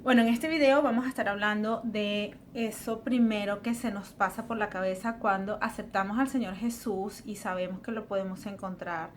Bueno, en este video vamos a estar hablando de eso primero que se nos pasa por la cabeza cuando aceptamos al Señor Jesús y sabemos que lo podemos encontrar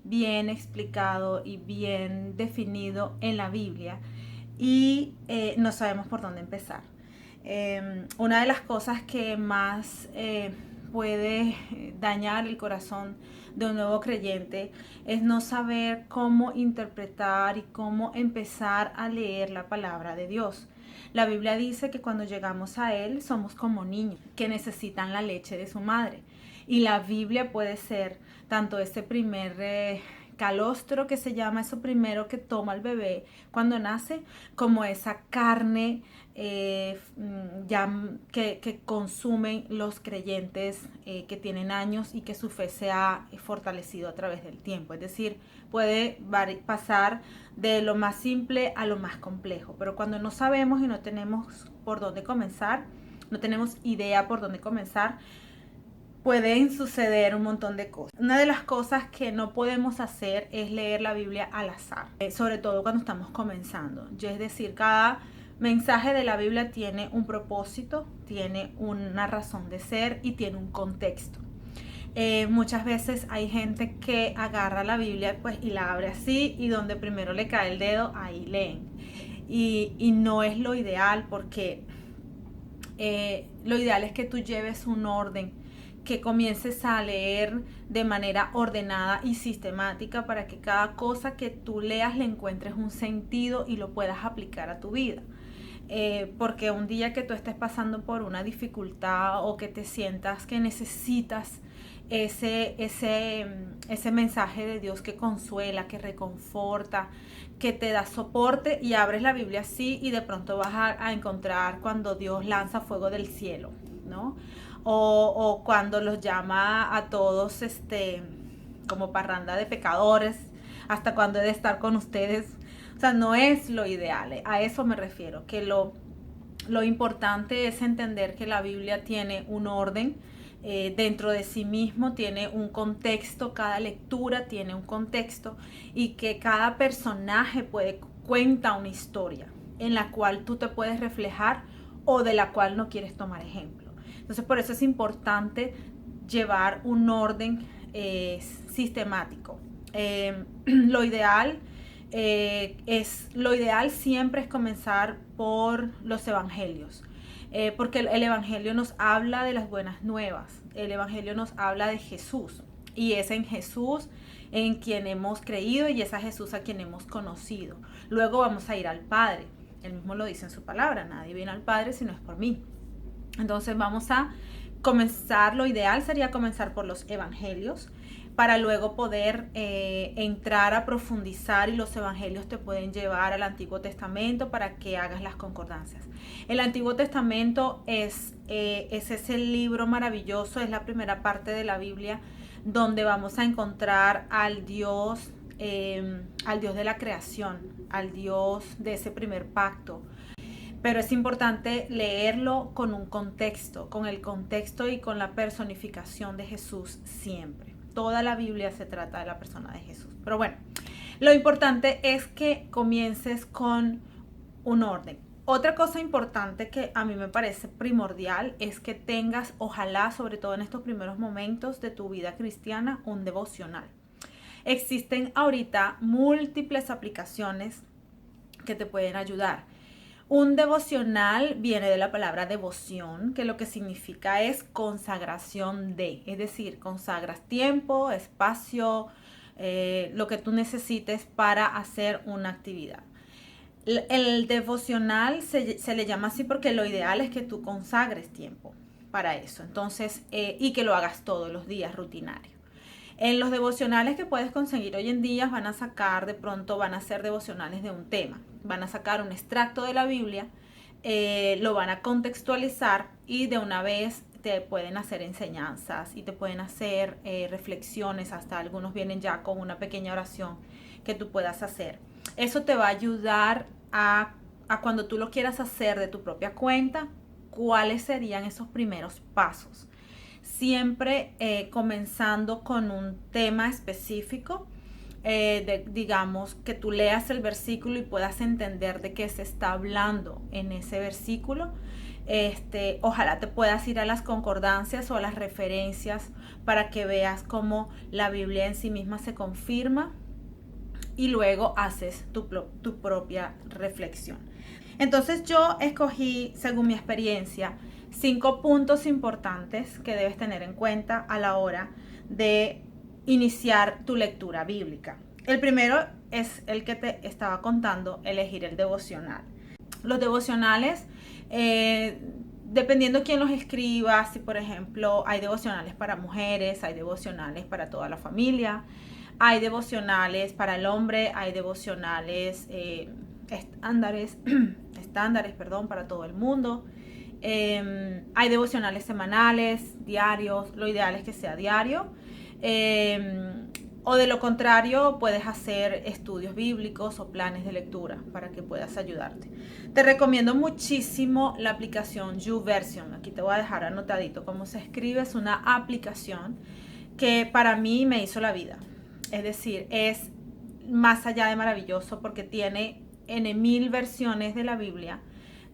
bien explicado y bien definido en la Biblia y no sabemos por dónde empezar. Una de las cosas que más puede dañar el corazón de un nuevo creyente es no saber cómo interpretar y cómo empezar a leer la palabra de Dios. La Biblia dice que cuando llegamos a Él somos como niños que necesitan la leche de su madre. Y la Biblia puede ser tanto ese primer calostro que se llama eso primero que toma el bebé cuando nace, como esa carne ya que consumen los creyentes que tienen años y que su fe se ha fortalecido a través del tiempo. Es decir, puede pasar de lo más simple a lo más complejo, pero cuando no sabemos y no tenemos por dónde comenzar, no tenemos idea por dónde comenzar, pueden suceder un montón de cosas. Una de las cosas que no podemos hacer es leer la Biblia al azar, sobre todo cuando estamos comenzando. Es decir, cada mensaje de la Biblia tiene un propósito, tiene una razón de ser y tiene un contexto. Muchas veces hay gente que agarra la Biblia pues, y la abre así y donde primero le cae el dedo, ahí leen. Y no es lo ideal porque lo ideal es que tú lleves un orden, que comiences a leer de manera ordenada y sistemática para que cada cosa que tú leas le encuentres un sentido y lo puedas aplicar a tu vida. Porque un día que tú estés pasando por una dificultad o que te sientas que necesitas ese mensaje de Dios que consuela, que reconforta, que te da soporte y abres la Biblia así y de pronto vas a encontrar cuando Dios lanza fuego del cielo, ¿no? O cuando los llama a todos como parranda de pecadores, hasta cuando he de estar con ustedes. O sea, no es lo ideal, a eso me refiero, que lo importante es entender que la Biblia tiene un orden dentro de sí mismo, tiene un contexto, cada lectura tiene un contexto y que cada personaje cuenta una historia en la cual tú te puedes reflejar o de la cual no quieres tomar ejemplo. Entonces por eso es importante llevar un orden sistemático. Lo ideal siempre es comenzar por los evangelios, porque el evangelio nos habla de las buenas nuevas, el evangelio nos habla de Jesús y es en Jesús en quien hemos creído y es a Jesús a quien hemos conocido. Luego vamos a ir al Padre, él mismo lo dice en su palabra, nadie viene al Padre si no es por mí. Entonces vamos a comenzar, lo ideal sería comenzar por los evangelios para luego poder entrar a profundizar y los evangelios te pueden llevar al Antiguo Testamento para que hagas las concordancias. El Antiguo Testamento es ese libro maravilloso, es la primera parte de la Biblia donde vamos a encontrar al Dios de la creación, al Dios de ese primer pacto. Pero es importante leerlo con un contexto, con el contexto y con la personificación de Jesús siempre. Toda la Biblia se trata de la persona de Jesús. Pero bueno, lo importante es que comiences con un orden. Otra cosa importante que a mí me parece primordial es que tengas, ojalá, sobre todo en estos primeros momentos de tu vida cristiana, un devocional. Existen ahorita múltiples aplicaciones que te pueden ayudar. Un devocional viene de la palabra devoción, que lo que significa es consagración de, es decir, consagras tiempo, espacio, lo que tú necesites para hacer una actividad. El devocional se le llama así porque lo ideal es que tú consagres tiempo para eso, entonces, y que lo hagas todos los días, rutinario. En los devocionales que puedes conseguir hoy en día van a ser devocionales de un tema. Van a sacar un extracto de la Biblia, lo van a contextualizar y de una vez te pueden hacer enseñanzas y te pueden hacer reflexiones, hasta algunos vienen ya con una pequeña oración que tú puedas hacer. Eso te va a ayudar a cuando tú lo quieras hacer de tu propia cuenta, cuáles serían esos primeros pasos. Siempre comenzando con un tema específico, digamos, que tú leas el versículo y puedas entender de qué se está hablando en ese versículo. Ojalá te puedas ir a las concordancias o a las referencias para que veas cómo la Biblia en sí misma se confirma y luego haces tu propia reflexión. Entonces yo escogí, según mi experiencia, 5 puntos importantes que debes tener en cuenta a la hora de iniciar tu lectura bíblica. El primero es el que te estaba contando, elegir el devocional. Los devocionales, dependiendo quién los escriba, si por ejemplo hay devocionales para mujeres, hay devocionales para toda la familia, hay devocionales para el hombre, hay devocionales estándares, para todo el mundo. Hay devocionales semanales, diarios, lo ideal es que sea diario. O de lo contrario, puedes hacer estudios bíblicos o planes de lectura para que puedas ayudarte. Te recomiendo muchísimo la aplicación YouVersion. Aquí te voy a dejar anotadito cómo se escribe. Es una aplicación que para mí me hizo la vida. Es decir, es más allá de maravilloso porque tiene N mil versiones de la Biblia.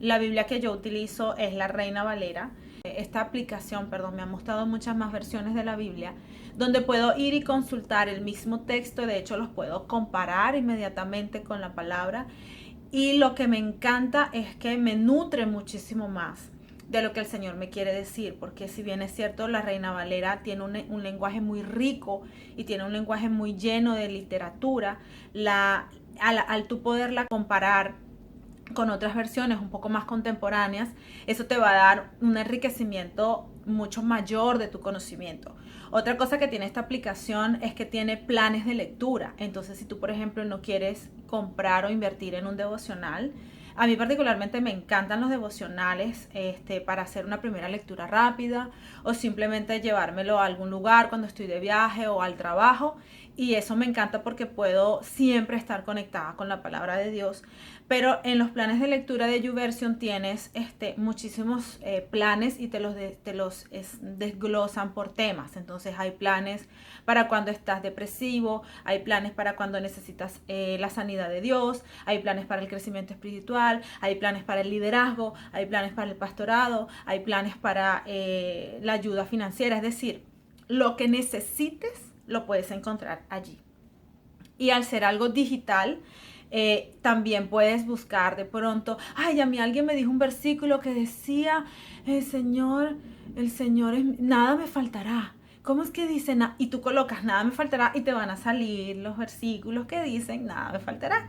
La Biblia que yo utilizo es la Reina Valera. Esta aplicación, me ha mostrado muchas más versiones de la Biblia, donde puedo ir y consultar el mismo texto. De hecho, los puedo comparar inmediatamente con la palabra. Y lo que me encanta es que me nutre muchísimo más de lo que el Señor me quiere decir, porque si bien es cierto, la Reina Valera tiene un lenguaje muy rico y tiene un lenguaje muy lleno de literatura, al tú poderla comparar con otras versiones un poco más contemporáneas, eso te va a dar un enriquecimiento mucho mayor de tu conocimiento. Otra cosa que tiene esta aplicación es que tiene planes de lectura. Entonces, si tú, por ejemplo, no quieres comprar o invertir en un devocional, a mí particularmente me encantan los devocionales para hacer una primera lectura rápida o simplemente llevármelo a algún lugar cuando estoy de viaje o al trabajo. Y eso me encanta porque puedo siempre estar conectada con la palabra de Dios. Pero en los planes de lectura de YouVersion tienes muchísimos planes y te los desglosan por temas. Entonces hay planes para cuando estás depresivo, hay planes para cuando necesitas la sanidad de Dios, hay planes para el crecimiento espiritual, hay planes para el liderazgo, hay planes para el pastorado, hay planes para la ayuda financiera. Es decir, lo que necesites lo puedes encontrar allí. Y al ser algo digital, también puedes buscar de pronto, ay, a mí alguien me dijo un versículo que decía, el Señor nada me faltará. ¿Cómo es que dice? Y tú colocas nada me faltará y te van a salir los versículos que dicen nada me faltará.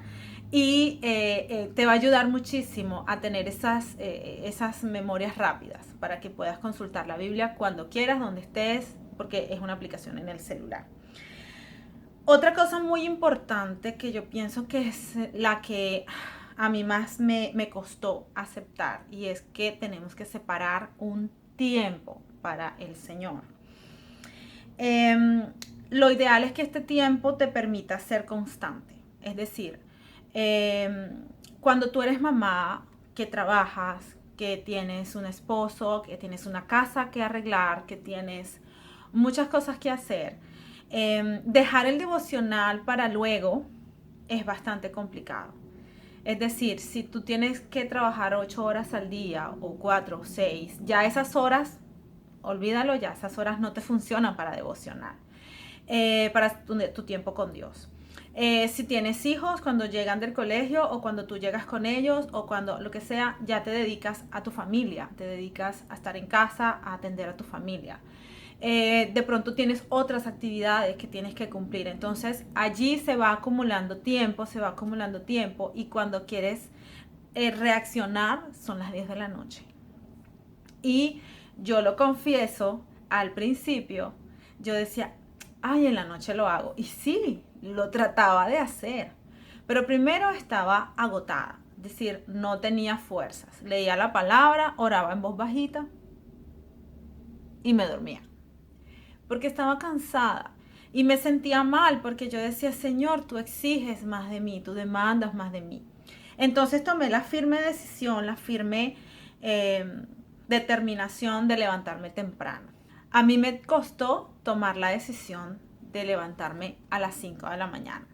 Y te va a ayudar muchísimo a tener esas memorias rápidas para que puedas consultar la Biblia cuando quieras, donde estés, porque es una aplicación en el celular. Otra cosa muy importante que yo pienso que es la que a mí más me costó aceptar, y es que tenemos que separar un tiempo para el Señor. Lo ideal es que este tiempo te permita ser constante. Es decir, cuando tú eres mamá, que trabajas, que tienes un esposo, que tienes una casa que arreglar, que tienes muchas cosas que hacer, dejar el devocional para luego es bastante complicado. Es decir, si tú tienes que trabajar 8 horas al día o 4 o 6, ya esas horas, olvídalo, ya esas horas no te funcionan para devocional, para tu tiempo con Dios. Si tienes hijos, cuando llegan del colegio o cuando tú llegas con ellos o cuando lo que sea, ya te dedicas a tu familia, te dedicas a estar en casa, a atender a tu familia. De pronto tienes otras actividades que tienes que cumplir. Entonces allí se va acumulando tiempo y cuando quieres reaccionar son las 10 de la noche. Y yo lo confieso, al principio yo decía, ay, en la noche lo hago. Y sí, lo trataba de hacer. Pero primero estaba agotada, es decir, no tenía fuerzas. Leía la palabra, oraba en voz bajita y me dormía. Porque estaba cansada y me sentía mal porque yo decía, Señor, tú exiges más de mí, tú demandas más de mí. Entonces tomé la firme decisión, la firme determinación de levantarme temprano. A mí me costó tomar la decisión de levantarme a las 5 de la mañana.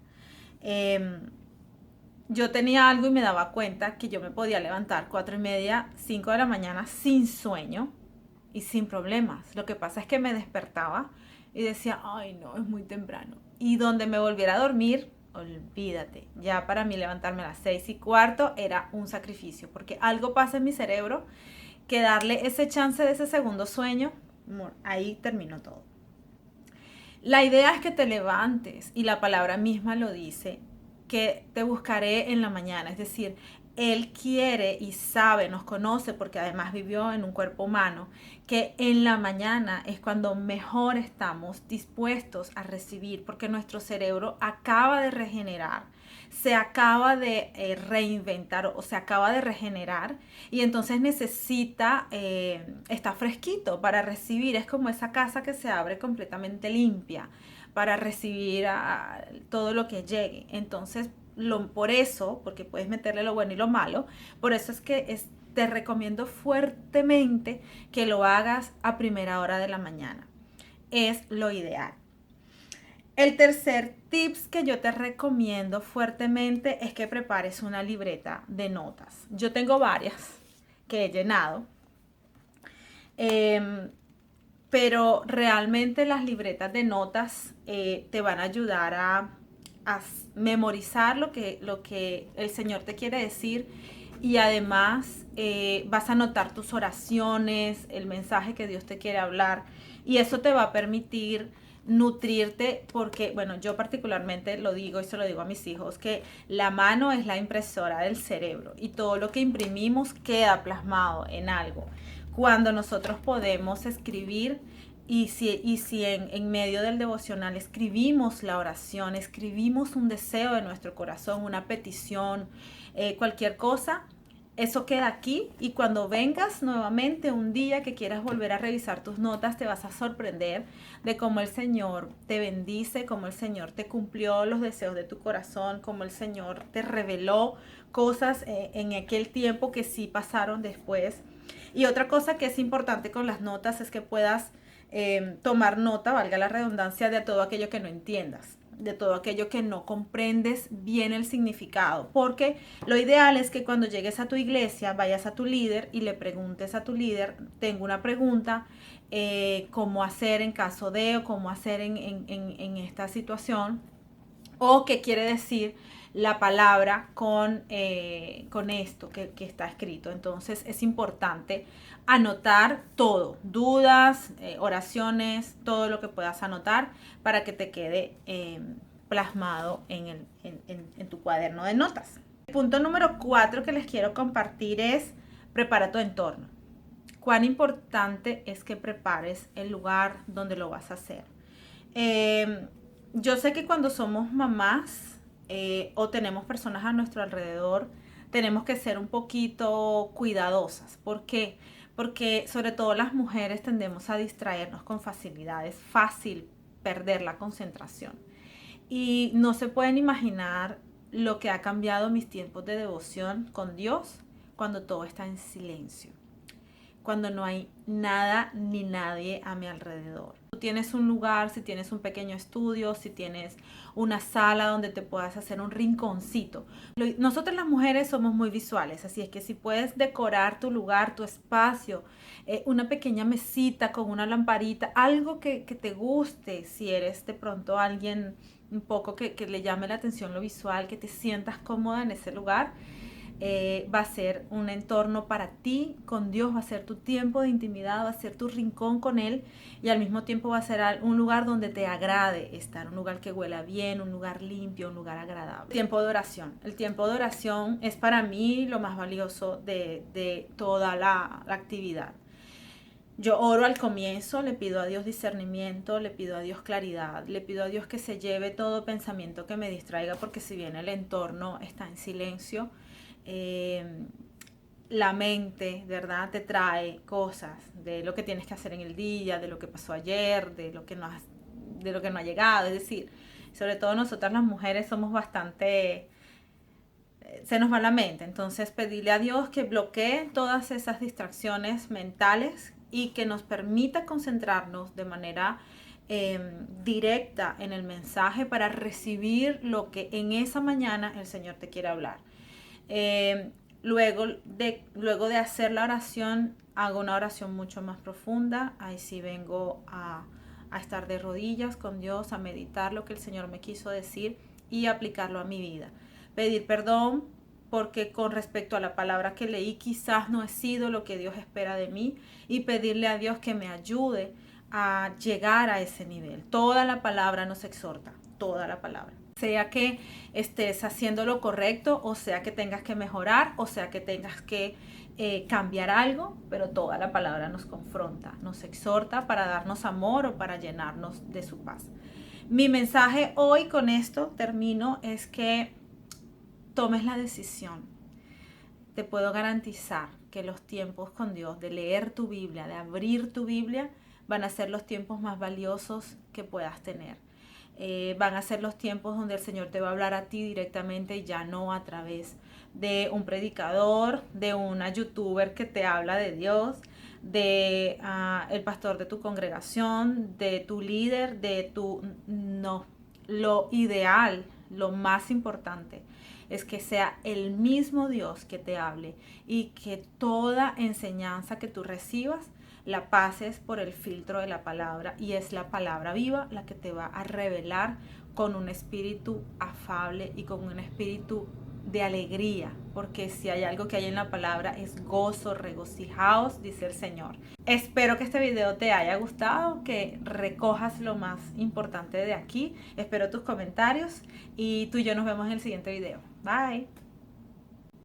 Yo tenía algo y me daba cuenta que yo me podía levantar 4:30, 5 de la mañana sin sueño y sin problemas. Lo que pasa es que me despertaba y decía, ay no, es muy temprano. Y donde me volviera a dormir, olvídate, ya para mí levantarme a las 6:15 era un sacrificio, porque algo pasa en mi cerebro que darle ese chance de ese segundo sueño, ahí terminó todo. La idea es que te levantes, y la palabra misma lo dice, que te buscaré en la mañana. Es decir, Él quiere y sabe, nos conoce, porque además vivió en un cuerpo humano, que en la mañana es cuando mejor estamos dispuestos a recibir, porque nuestro cerebro acaba de regenerar, se acaba de reinventar o se acaba de regenerar, y entonces necesita estar fresquito para recibir. Es como esa casa que se abre completamente limpia para recibir todo lo que llegue. Entonces, por eso, porque puedes meterle lo bueno y lo malo, por eso es que te recomiendo fuertemente que lo hagas a primera hora de la mañana. Es lo ideal. El tercer tips que yo te recomiendo fuertemente es que prepares una libreta de notas. Yo tengo varias que he llenado, pero realmente las libretas de notas te van a ayudar a memorizar lo que el Señor te quiere decir, y además vas a anotar tus oraciones, el mensaje que Dios te quiere hablar, y eso te va a permitir nutrirte, porque, bueno, yo particularmente lo digo y se lo digo a mis hijos, que la mano es la impresora del cerebro y todo lo que imprimimos queda plasmado en algo. Cuando nosotros podemos escribir, y si en medio del devocional escribimos la oración, escribimos un deseo de nuestro corazón, una petición, cualquier cosa, eso queda aquí, y cuando vengas nuevamente un día que quieras volver a revisar tus notas, te vas a sorprender de cómo el Señor te bendice, cómo el Señor te cumplió los deseos de tu corazón, cómo el Señor te reveló cosas en aquel tiempo que sí pasaron después. Y otra cosa que es importante con las notas es que puedas tomar nota, valga la redundancia, de todo aquello que no entiendas, de todo aquello que no comprendes bien el significado, porque lo ideal es que cuando llegues a tu iglesia vayas a tu líder y le preguntes a tu líder, tengo una pregunta, cómo hacer en caso de, o cómo hacer en esta situación, o qué quiere decir la palabra con esto que está escrito. Entonces es importante anotar todo, dudas, oraciones, todo lo que puedas anotar para que te quede plasmado en tu cuaderno de notas. El punto número 4 que les quiero compartir es: prepara tu entorno. Cuán importante es que prepares el lugar donde lo vas a hacer. Yo sé que cuando somos mamás o tenemos personas a nuestro alrededor, tenemos que ser un poquito cuidadosas. ¿Por qué? Porque sobre todo las mujeres tendemos a distraernos con facilidad. Es fácil perder la concentración. Y no se pueden imaginar lo que ha cambiado mis tiempos de devoción con Dios cuando todo está en silencio, cuando no hay nada ni nadie a mi alrededor. Tú tienes un lugar, si tienes un pequeño estudio, si tienes una sala donde te puedas hacer un rinconcito. Nosotras las mujeres somos muy visuales, así es que si puedes decorar tu lugar, tu espacio, una pequeña mesita con una lamparita, algo que te guste, si eres de pronto alguien un poco que le llame la atención lo visual, que te sientas cómoda en ese lugar, va a ser un entorno para ti con Dios, va a ser tu tiempo de intimidad, va a ser tu rincón con Él, y al mismo tiempo va a ser un lugar donde te agrade estar, un lugar que huela bien, un lugar limpio, un lugar agradable. Tiempo de oración. El tiempo de oración es para mí lo más valioso de toda la actividad. Yo oro al comienzo, le pido a Dios discernimiento, le pido a Dios claridad, le pido a Dios que se lleve todo pensamiento que me distraiga, porque si bien el entorno está en silencio, la mente, ¿verdad?, te trae cosas de lo que tienes que hacer en el día, de lo que pasó ayer, de lo que no ha llegado. Es decir, sobre todo nosotras las mujeres somos bastante, se nos va la mente. Entonces pedirle a Dios que bloquee todas esas distracciones mentales y que nos permita concentrarnos de manera directa en el mensaje para recibir lo que en esa mañana el Señor te quiere hablar. Luego de hacer la oración, hago una oración mucho más profunda. Ahí sí vengo a estar de rodillas con Dios, a meditar lo que el Señor me quiso decir y aplicarlo a mi vida. Pedir perdón porque con respecto a la palabra que leí quizás no he sido lo que Dios espera de mí, y pedirle a Dios que me ayude a llegar a ese nivel. Toda la palabra nos exhorta, toda la palabra. Sea que estés haciendo lo correcto, o sea que tengas que mejorar, o sea que tengas que cambiar algo, pero toda la palabra nos confronta, nos exhorta para darnos amor o para llenarnos de su paz. Mi mensaje hoy, con esto termino, es que tomes la decisión. Te puedo garantizar que los tiempos con Dios, de leer tu Biblia, de abrir tu Biblia, van a ser los tiempos más valiosos que puedas tener. Van a ser los tiempos donde el Señor te va a hablar a ti directamente, y ya no a través de un predicador, de una youtuber que te habla de Dios, de el pastor de tu congregación, de tu líder, de tu... No, lo ideal, lo más importante es que sea el mismo Dios que te hable, y que toda enseñanza que tú recibas la pases por el filtro de la palabra, y es la palabra viva la que te va a revelar con un espíritu afable y con un espíritu de alegría, porque si hay algo que hay en la palabra es gozo, regocijaos, dice el Señor. Espero que este video te haya gustado, que recojas lo más importante de aquí. Espero tus comentarios y tú y yo nos vemos en el siguiente video. Bye.